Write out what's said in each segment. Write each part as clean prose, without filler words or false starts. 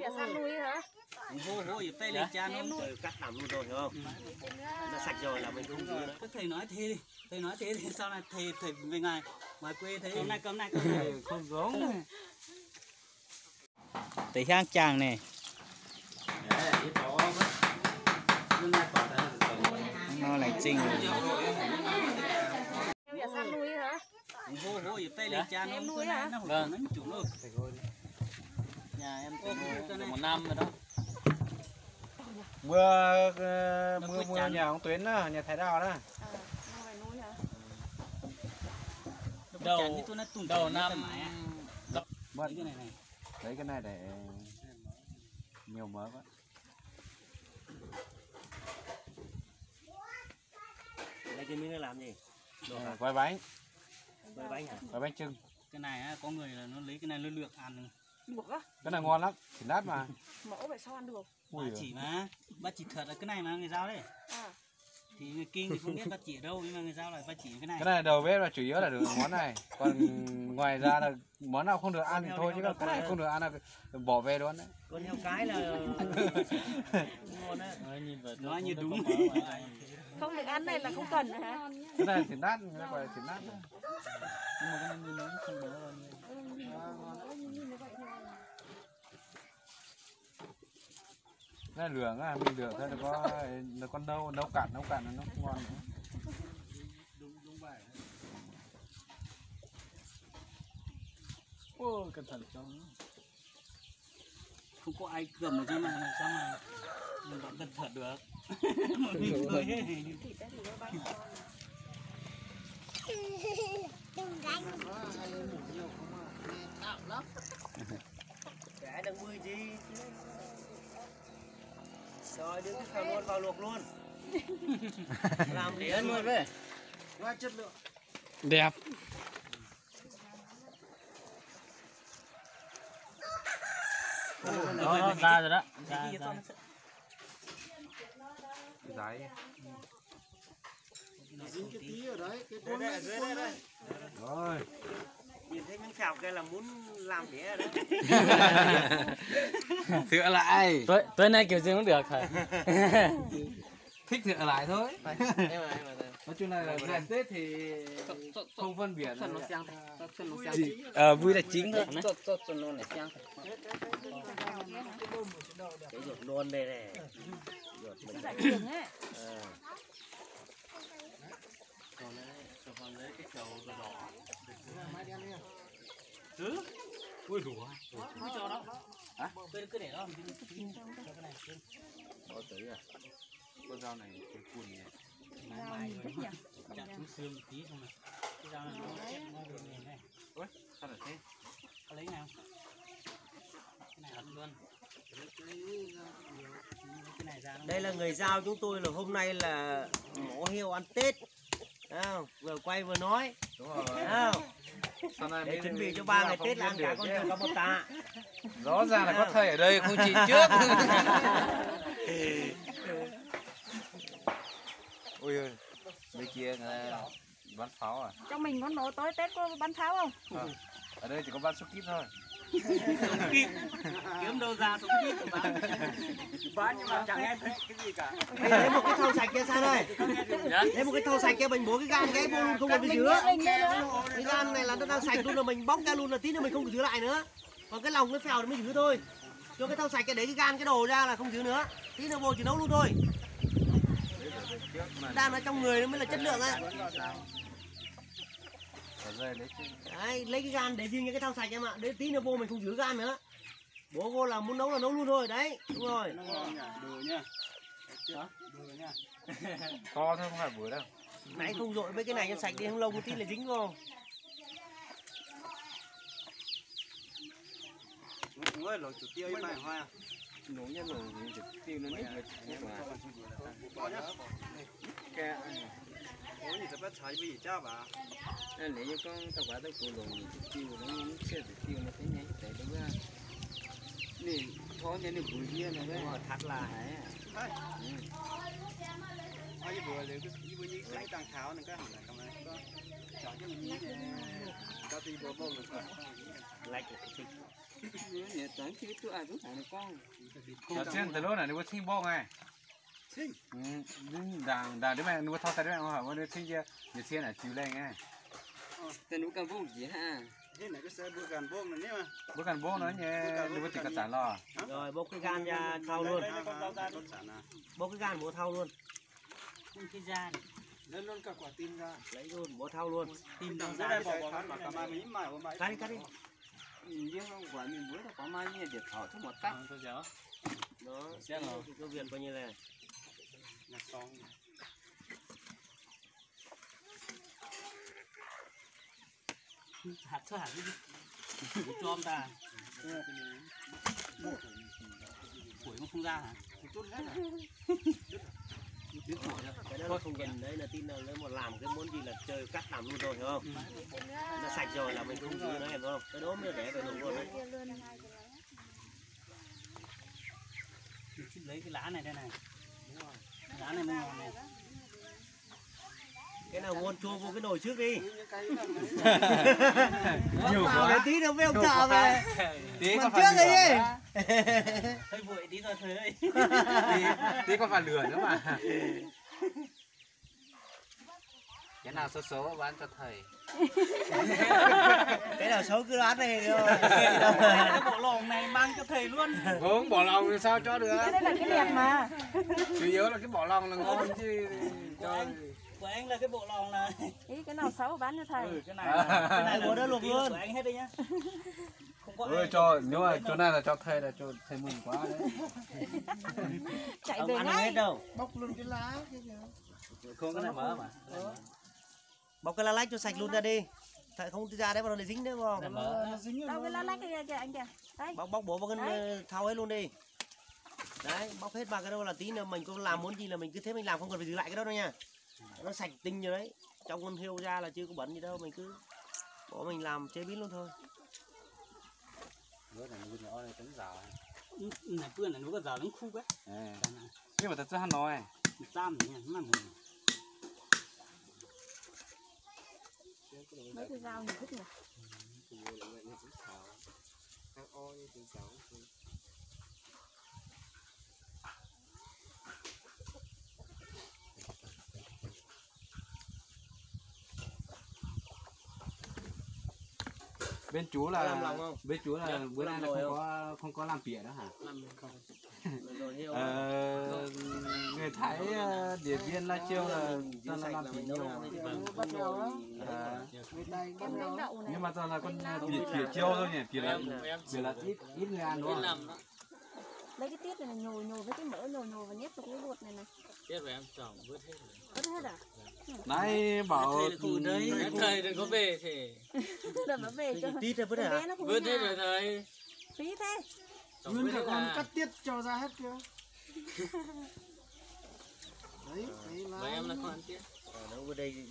cả san núi hả? Hô hô ở tay lên cha nó cắt làm luôn rồi hiểu không? Nó sạch rồi là mình không giữ nữa. Các thầy nói thế đi, thầy nói thế thì sau này thầy về ngoài quê thấy cấm này không giống. Thầy hang chàng này. Nó lại chinh rồi. Cả san núi hả? Hô hô ở tay lên cha nó núi hả? Vâng, nó chủ luôn. Nhà em một năm rồi đó. Mưa nhà ông Tuyến đó, nhà Thái Đào đó. Đầu năm Mất cái này này. lấy cái này để nhiều mỡ quá. Lấy cái miếng này làm gì? Gói bánh. Gói bánh hả? Gói bánh chưng. Cái này á, có người là nó lấy cái này nó lược ăn. Luộc á? Cái này ngon lắm, thịt nát mà. Mỡ vậy sao ăn được? Bà chỉ thật là cái này mà người giao đấy. Thì người kinh thì không biết bà chỉ ở đâu nhưng mà người giao lại bà chỉ cái này. Cái này đầu bếp là chủ yếu là được món này. Còn ngoài ra là món nào không được ăn thì thôi, chứ cái này không được ăn là bỏ về luôn đấy. Con heo cái là ngon đấy. Nói như đúng. Không được ăn này là không cần nữa hả? Cái này thịt nát, người ta gọi là thịt nát. Nhưng mà cái này như nó không béo bao nhiêu. Cái này lường á, mình lường thôi nó có nấu cạn nó không ngon nữa. Đúng vậy. Ôi cẩn thận cho nó. Không có ai cầm ở trên này làm sao mà mình vẫn cẩn thận được. Một mình thôi hết. Đừng đánh. Cái đừng mười gì. Rồi đưa cái khẩu luôn vào luộc luôn. Làm để ăn luôn vậy. Quá chất lượng. Đẹp. Đó, ra rồi đó. Ra. Đấy. Dính cái tí ở đấy, cái cuốn đây, đây. Rồi. Nhìn thấy miếng khảo kia là muốn làm đĩa đấy. Thựa lại. Tối nay kiểu gì cũng được hả? Thích thựa lại thôi. Nói chung là ngày Tết thì không phân biệt. Vui là chính thôi. Cái ruột luôn đây này. Ruột mình. Giải thưởng ấy. Còn lấy cái cầu đỏ. Chứ? Ui đủ à? Không cho đó. Hả? Cứ để đó mình cho cái này. Có tới à? Con dao này cái cùn này. Mai rồi. Chặt xuống xương một tí xong rồi. Cái dao này nó chết nó về miền này. Ui, sao lại thế? Có lấy nào? Cái này ăn luôn. Cái này ra Đây là người giao chúng tôi là hôm nay là mổ heo ăn Tết. Vừa quay vừa nói. Đúng rồi. Để chuẩn bị cho 3 ngày Tết là ăn cả con heo cả một tạ. Rõ ràng là có thầy ở đây không chỉ trước. Ui ơi, bên kia người ta bắn pháo à? Trong mình có nấu tối Tết có bắn pháo không? Ở đây chỉ có bắn súng kíp thôi. súng kíp. Kiếm đâu ra súng kíp bán nhưng mà chẳng nghe thấy cái gì cả. Lấy một cái thau sạch kia sang đây. Lấy một cái thau sạch kia mình bố cái gan cái vô luôn không còn cái dứa. Cái gan này là nó đang sạch luôn rồi mình bóc ra luôn là tí nữa mình không có dứa lại nữa. Còn cái lòng cái phèo thì mới dứa thôi. Cho cái thau sạch cái để cái gan cái đồ ra là không dứa nữa. Tí nữa vô chỉ nấu luôn thôi. Đan ở trong người nó mới là chất lượng á. Đấy, lấy cái gan để riêng cái thau sạch em ạ. Để tí nữa vô mình không rửa gan nữa. Bố vô là muốn nấu là nấu luôn thôi. Đấy, đúng rồi. Đồ nhá. Đồ nhá. To thôi không phải bữa đâu. Nãy không dội mấy cái này cho sạch đi, không lâu một tí là dính vô. Đúng rồi, lẩu chủ tiêu với bài hoa. Nấu nhá lẩu chủ tiêu nó nít cái Ủa gì tao bắt chạy bị cha bà. lấy cho con tao quả tao cổ lồng chủ tiêu nó chưa chủ tiêu nó thấy nhảy tại đúng ra. Nè, có cái này bùi kia nó đấy. Thật là ấy. Ai vừa lấy cái vừa như lấy tàng tháo này cái hàng này không này có chọn cho mình như này. Có tí bố bông được. Lạch nè tán khi tụi ai cũng phải là con Đầu tiên từ lúc này nó sinh bông này. Đàng đấy mà nó thao tay đấy mà hỏi nó sinh kia để xem là chịu lên nghe. tên nó cầm bông gì ha thế này cái xe bữa gần bông này nhé mà Bữa cần bông nó nhé nó có chỉ có trả lo. Rồi bốc cái gan ra thau luôn. Bốc cái gan bố thau luôn. cái da lên luôn cả quả tim ra Lấy luôn bố thau luôn. tim đâu ra bỏ cả mà mí mà Cắt đi. riêng không quả mình bữa là quả mai như để thở cho một tắc tôi chở Đó. xe rồi Cái việc coi như là nhặt xong hạt hạt cái cho ông ta củi nó không ra hả chút hết à cái đó nó không cần đấy là tin là nếu mà làm cái món gì là chơi cắt làm luôn rồi hiểu không? Nó sạch rồi là mình không giữ nó em không? Cái đó mới để phải dùng luôn đấy. mình lấy cái lá này đây này lá này mới ngon này Cái nào ngon chua vô cái nồi trước đi. Nhiều Vào quá. để tí nữa với ông chợ về. Tí Mặt có trước phải rồi lừa. đi. hơi vội tí thôi thôi ơi Tí có phải lừa nữa mà. Cái nào số số bán cho thầy. Cái nào xấu cứ đoán này thôi. cái bộ lồng này mang cho thầy luôn Không bỏ lòng thì sao cho được. Cái đấy là cái đẹp mà. Chủ yếu là cái bỏ lòng là ngon chứ. của anh là cái bộ lồng này Ý cái nào xấu bán cho thầy. cái này Bố đã luộc luôn. của anh hết đi nhá không có Ôi cho nếu mà chỗ này là cho thầy là cho thầy mừng quá đấy. Chạy Ông về ăn không ngay. hết đâu. không có này mở mà Bóc cái lá lách cho sạch luôn ra đi. Thầy không ra đấy mà nó lại dính nữa không? này mở Đâu cái lá lách kìa anh kìa. Đấy. Bóc bố vào cái thau hết luôn đi. Đấy, bóc hết vào cái đâu là tí nữa mình có làm muốn gì là mình cứ thế mình làm không cần phải giữ lại cái đó đâu nha. Nó sạch tinh rồi đấy. Trong con heo ra là chưa có bẩn gì đâu, mình cứ bỏ mình làm chế biến luôn thôi. Bữa này nó nhỏ này tính giàu. này bữa này nó có giờ nó khu cái Nhưng mà thật ra hắn nói. tam nhỉ nó làm Mấy cái dao nhiều thích nhỉ. Bên chú Có là làm lòng không? bên chú là bữa nay là rồi không có làm pỉa đó hả? Rồi heo. Người Thái Điện Biên Lai Châu là cho nó làm pỉa nhiều. Em đánh đậu này. Nhưng mà toàn là con pỉa chiêu thôi nhỉ, pỉa là ít người ăn đúng không? Lấy cái tiết này nhồi nhồi với cái mỡ nhồi và nhét vào cái ruột này này. tiếp về em chồng vớt hết Vớt hết à? Nãy bảo đấy thầy đừng có về thì Để nó về cho. Tí rồi vứt Bé hả? nó không vớt hết nhà. rồi thầy Phí thế. nguyên cả con cắt tiết cho ra hết chưa? Đấy, và em là con tiết Đâu ở đây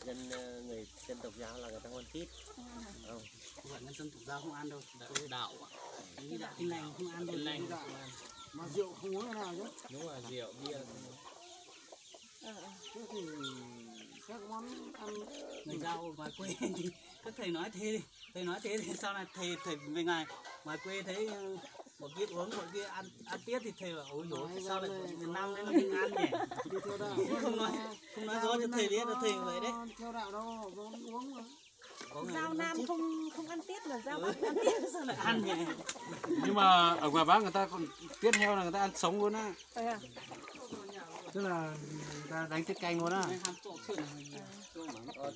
dân người dân tộc giáo là người ta ăn tít. Không. gọi nhân dân tộc giao không ăn đâu đạo nghĩ đạo tin lành không ăn đâu lành mà rượu không uống cái nào chứ? đúng là rượu bia Thế thì các món ăn người giao ngoài quê thì các thầy nói thế thì sau này thầy về ngoài quê thấy một kia uống một kia ăn tiết thì thầy bảo ôi dồi sao lại miền Nam đấy là mình ăn nhỉ đi theo đạo. không nói dối cho thầy biết là thầy vậy đấy Theo đạo đâu, có uống mà. có người Dao nam không ăn tiết mà dao bắc ăn tiết sao lại ăn nhỉ nhưng mà ở ngoài Bắc người ta còn tiết heo là người ta ăn sống luôn á. Vậy à? Tức là người ta đánh tiết canh luôn á.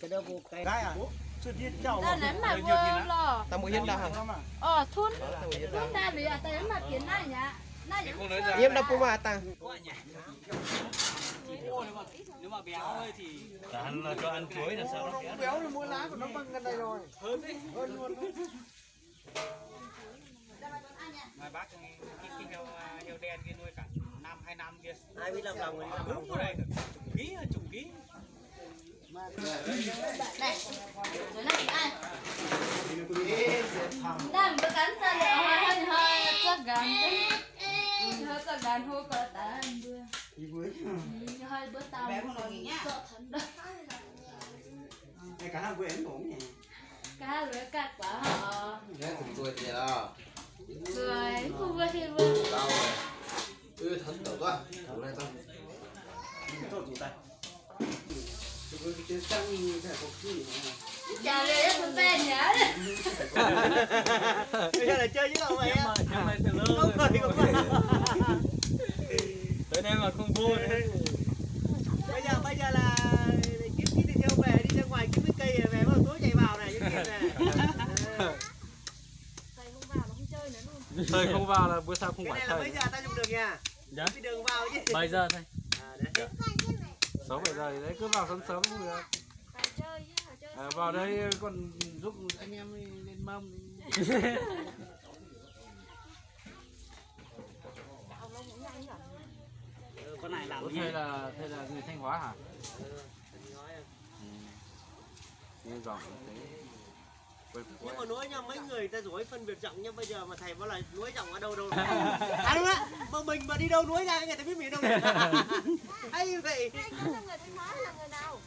Cái đó vô cây. Cái à? Chuyện đi chậu. Ta ném mà vô lò. Ta mua hiến đa hả? Thun ta bị à tới mà kiến này nhá. Này Hiến đa cũng mà ta. nếu mà béo ơi thì Ăn là cho ăn chuối là sao? Béo thì mua lá của nó bằng gần đây rồi. Hơn luôn. ngoài Bắc cái heo đen kia nuôi cả 2 năm kia Ai biết làm lòng thì làm lòng thôi. chục ký này. Rồi này ai? Đang bữa cắn ra để hơi chắc gan. Hơi chắc gan hô có tàn bữa. Hơi bữa tao. Bé con nói nhá. cái cả hai quên cũng nhỉ cá lưới cá quả họ Thế thì tôi thì à. rồi không có thêm luôn Tao rồi. Thật được quá. Hôm nay tao. Thôi chủ tay. chả lưới không tên nhá Bây giờ là chơi với cậu mày á. nhưng mà thì lớn Không cười không cười. tới đây mà không vui Bây giờ là kiếm cái tiền theo về đi ra ngoài kiếm cái cây về bắt đầu tối chạy vào này những kia này. Thầy không vào nó không chơi nữa luôn. Thầy không vào là bữa sau không Cái phải này là thầy. bây giờ ta dùng được nha. dạ Cái đường vào chứ. bây giờ thôi À đấy. 6 7 giờ thì đấy cứ vào sớm sớm cũng được. Thầy chơi chứ, thầy chơi. Vào đây còn giúp anh em lên mâm. Ông Long cũng nhanh cả. con này làm Ủa, gì thầy là người Thanh Hóa hả? Nghe giọng thế. Nhưng mà nuôi nha mấy người ta dối phân biệt giọng nhưng bây giờ mà thầy bảo là nuôi giọng ở đâu đâu. À đúng á, mà mình mà đi đâu nuôi ra người ta biết mình đâu được. Hay vậy. Anh là người Thanh Hóa hay là người nào?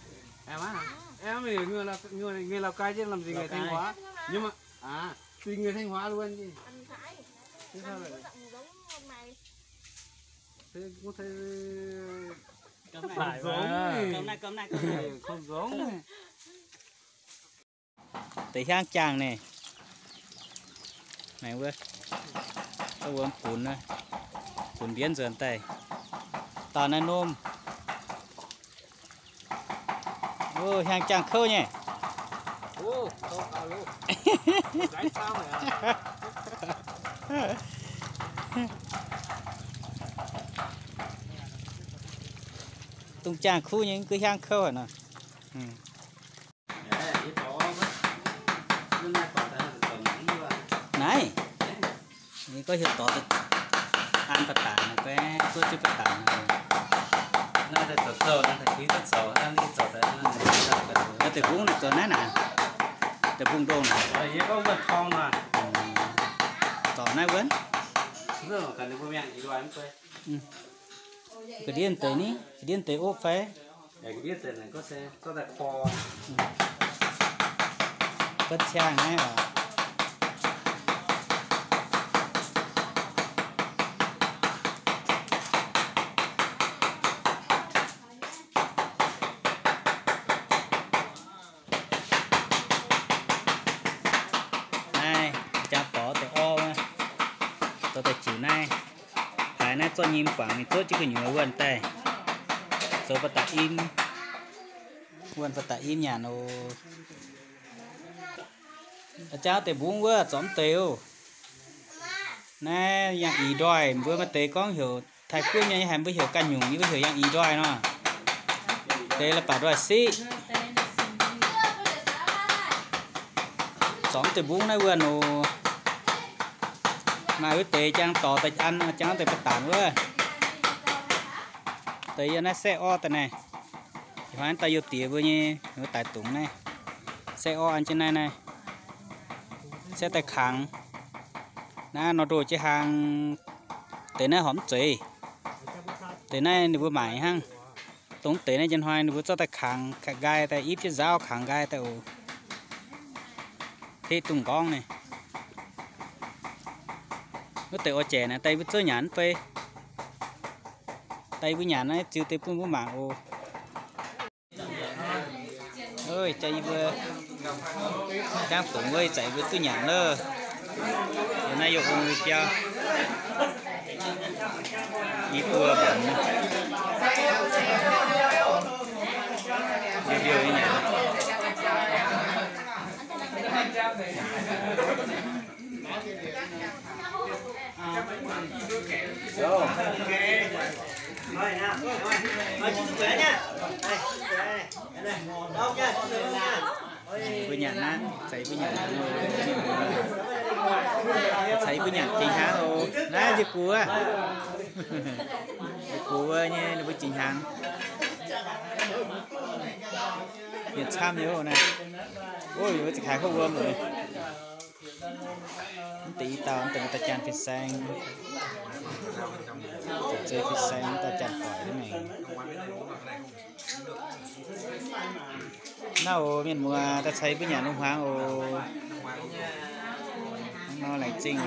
Em á? Em thì người Lào Cai chứ làm gì người Thanh Hóa. Nhưng mà thì người Thanh Hóa luôn chứ. Anh phải. Thế sao Anh lại? có giọng giống ông này. Thế cũng thấy cấm này phải giống. cấm này không giống. tới hang chàng này này vừa tôi uống phun này phun biến dần tay tao này nôm ô hang chàng khơi nhỉ Ô, không cao luôn. Đánh sao vậy à? tung chàng khu những cái hang khơi hả nè nàyนี่ก็คือต่ออันประตานนะแกก็ชื่อประตานนะ น่าจะจดโซ่น่าจะคิดจดโซ่นั่นนี่จดแต่นั่นนี่จดแต่ แล้วแต่พุ่งตัวนั้นน่ะแต่พุ่งโดนน่ะ ยี่ก็เบิดทองมา ต่อไหนเว้น เรื่องกันในพวกอย่างอีกวันไป cái điên tới ní cái điên tới ốp phé อย่างนี้แต่ไหนก็เซ่ก็แต่คอ cất trang này à này cha bỏ tới o tôi tới chữ này phải này cho nhìn khoảng thì tốt chứ cái nhiều quần tay số vật tại in quần vật tại in nhà nó cháu tới buông vừa chóm tiêu nè dạng ý đòi vừa mà tế con hiểu thầy quân như hàm với hiểu căn nhung như với hiểu dạng ý đòi nó đây là bà đòi xí chóm tới buông này vừa nó mà với tế trang tỏ tới ăn trang tới bắt tán vừa tới nó xe o tới này phải tay vô tía vừa như nó tại tủng này xe o ăn trên này này xe tay kháng nó đồ chơi hàng tới này hóm chơi tới này nó vừa mãi hăng tống tới này chân hoài nó vừa cho tay kháng gai tay ít chứ dao kháng gai tay ồ thế tùng con này nó tay o trẻ này tay vừa chơi nhắn phê tay vừa nhắn này chưa tay vừa mảng ồ ơi chạy vừa đang tụng ơi chạy vừa tôi nhắn nữa hôm nay dùng người cho đi vừa bẩn điều như nhỉ Rồi, ok. Rồi nào, rồi chúc sức khỏe nha. Đây, đâu nha, đâu nha. với nhà nó chạy với nhà chạy với nhà trình hàng rồi đấy thì cua nha nó với trình hàng Việt Nam nhiều này ôi nó chỉ khai không gom rồi tí tao từng ta chăn phía sang chơi phía sang ta chăn khỏi đấy này nào miền mùa ta thấy với nhà nông hoang nó lại chinh